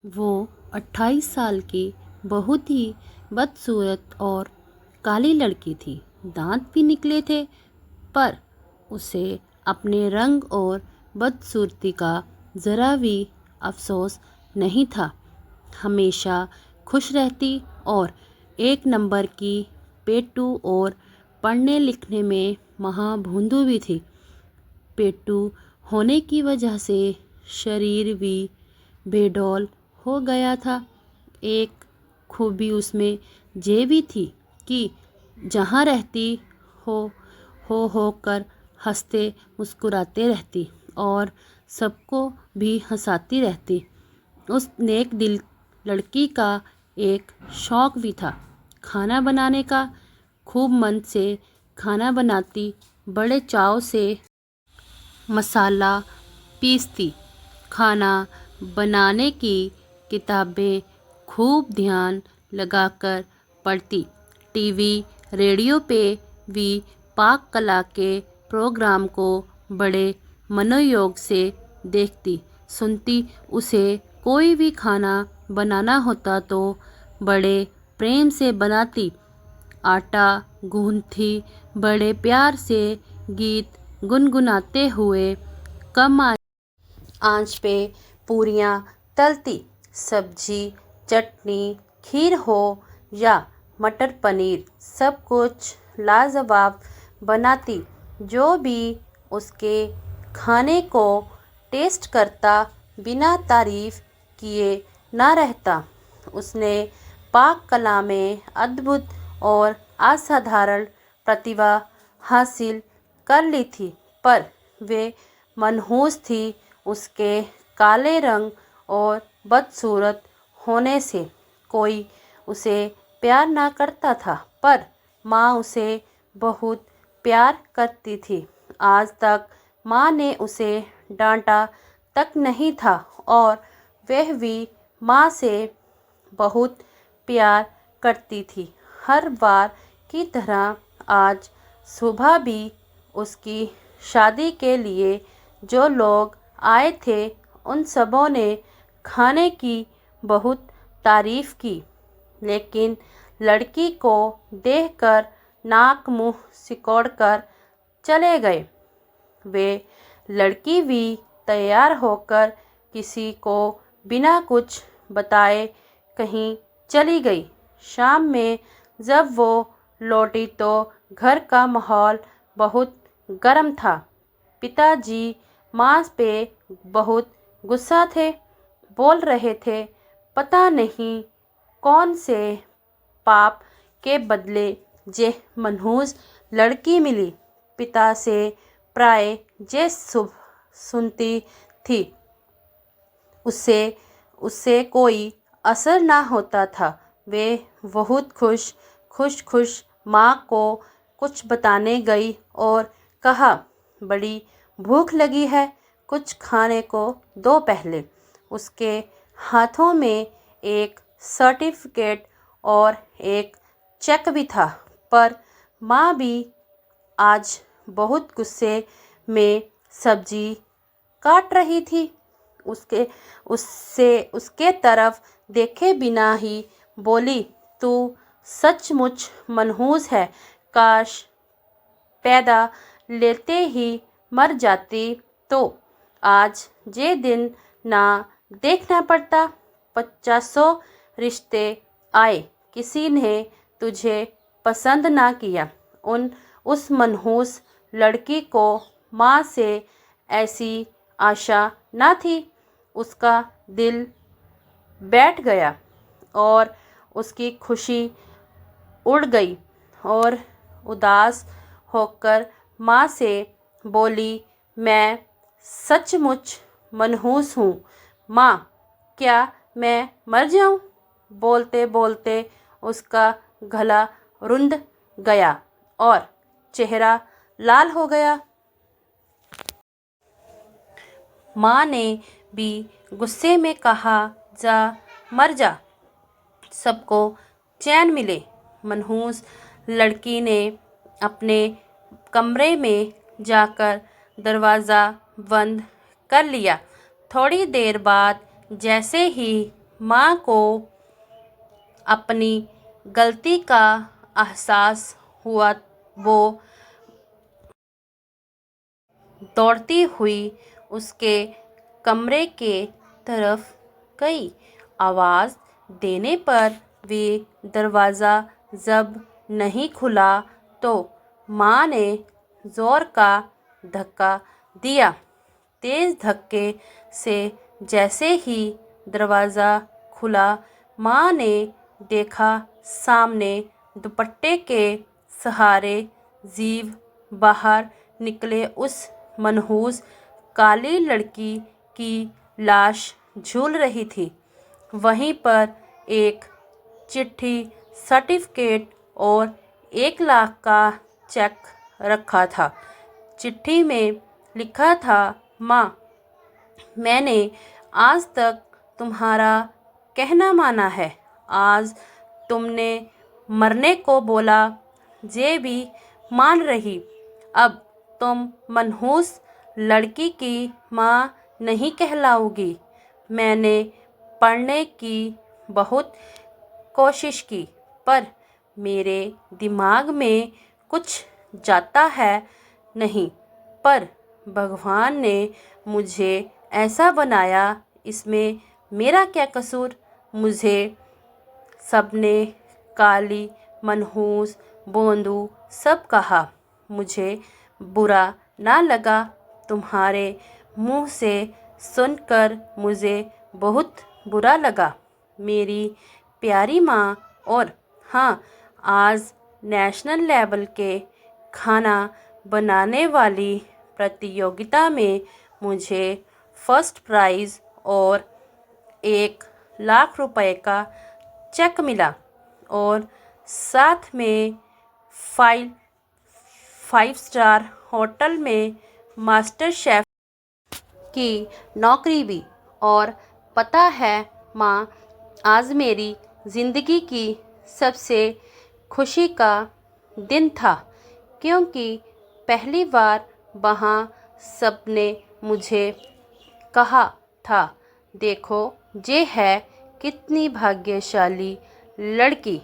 वो 28 साल की बहुत ही बदसूरत और काली लड़की थी। दांत भी निकले थे, पर उसे अपने रंग और बदसूरती का ज़रा भी अफसोस नहीं था। हमेशा खुश रहती और एक नंबर की पेटू और पढ़ने लिखने में महाभूंदू भी थी। पेटू होने की वजह से शरीर भी बेडौल हो गया था। एक खूबी उसमें ये भी थी कि जहाँ रहती हो कर हंसते मुस्कुराते रहती और सबको भी हंसाती रहती। उस नेक दिल लड़की का एक शौक़ भी था, खाना बनाने का। खूब मन से खाना बनाती, बड़े चाव से मसाला पीसती, खाना बनाने की किताबें खूब ध्यान लगाकर पढ़ती। टीवी रेडियो पे भी पाक कला के प्रोग्राम को बड़े मनोयोग से देखती सुनती। उसे कोई भी खाना बनाना होता तो बड़े प्रेम से बनाती। आटा गूंथती, बड़े प्यार से गीत गुनगुनाते हुए कम आंच पे पूरियां तलती। सब्जी, चटनी, खीर हो या मटर पनीर, सब कुछ लाजवाब बनाती। जो भी उसके खाने को टेस्ट करता, बिना तारीफ किए ना रहता। उसने पाक कला में अद्भुत और असाधारण प्रतिभा हासिल कर ली थी, पर वे मनहूस थी उसके काले रंग और बदसूरत होने से। कोई उसे प्यार ना करता था, पर माँ उसे बहुत प्यार करती थी। आज तक माँ ने उसे डांटा तक नहीं था और वह भी माँ से बहुत प्यार करती थी। हर बार की तरह आज सुबह भी उसकी शादी के लिए जो लोग आए थे, उन सबों ने खाने की बहुत तारीफ की, लेकिन लड़की को देखकर नाक मुंह सिकोड़कर चले गए। वे लड़की भी तैयार होकर किसी को बिना कुछ बताए कहीं चली गई। शाम में जब वो लौटी तो घर का माहौल बहुत गर्म था। पिताजी माँ पे बहुत गुस्सा थे, बोल रहे थे, पता नहीं कौन से पाप के बदले ये मनहूस लड़की मिली। पिता से प्राय जे सुनती थी, उससे उससे कोई असर ना होता था। वे बहुत खुश माँ को कुछ बताने गई और कहा, बड़ी भूख लगी है, कुछ खाने को दो पहले। उसके हाथों में एक सर्टिफिकेट और एक चेक भी था, पर माँ भी आज बहुत गुस्से में सब्जी काट रही थी। उसके तरफ देखे बिना ही बोली, तू सचमुच मनहूस है, काश पैदा लेते ही मर जाती तो आज ये दिन ना देखना पड़ता। 50 रिश्ते आए, किसी ने तुझे पसंद ना किया। उस मनहूस लड़की को माँ से ऐसी आशा ना थी। उसका दिल बैठ गया और उसकी खुशी उड़ गई और उदास होकर माँ से बोली, मैं सचमुच मनहूस हूँ माँ, क्या मैं मर जाऊँ? बोलते बोलते उसका गला रुंध गया और चेहरा लाल हो गया। माँ ने भी गुस्से में कहा, जा मर जा, सबको चैन मिले। मनहूस लड़की ने अपने कमरे में जाकर दरवाज़ा बंद कर लिया। थोड़ी देर बाद जैसे ही माँ को अपनी गलती का एहसास हुआ। वो दौड़ती हुई उसके कमरे के तरफ गई। आवाज़ देने पर भी दरवाज़ा जब नहीं खुला तो माँ ने ज़ोर का धक्का दिया। तेज़ धक्के से जैसे ही दरवाज़ा खुला, माँ ने देखा सामने दुपट्टे के सहारे जीव बाहर निकले उस मनहूस काली लड़की की लाश झूल रही थी। वहीं पर एक चिट्ठी, सर्टिफिकेट और 1 लाख का चेक रखा था। चिट्ठी में लिखा था, माँ, मैंने आज तक तुम्हारा कहना माना है। आज तुमने मरने को बोला, ये भी मान रही। अब तुम मनहूस लड़की की माँ नहीं कहलाओगी। मैंने पढ़ने की बहुत कोशिश की, पर मेरे दिमाग में कुछ जाता है नहीं। पर भगवान ने मुझे ऐसा बनाया, इसमें मेरा क्या कसूर। मुझे सबने काली, मनहूस, बोंदू सब कहा। मुझे बुरा ना लगा। तुम्हारे मुंह से सुनकर मुझे बहुत बुरा लगा, मेरी प्यारी माँ। और हाँ, आज नेशनल लेवल के खाना बनाने वाली प्रतियोगिता में मुझे फर्स्ट प्राइज़ और 1 लाख रुपए का चेक मिला और साथ में 5 स्टार होटल में मास्टर शेफ की नौकरी भी। और पता है माँ, आज मेरी ज़िंदगी की सबसे खुशी का दिन था, क्योंकि पहली बार वहाँ सबने मुझे कहा था, देखो ये है कितनी भाग्यशाली लड़की।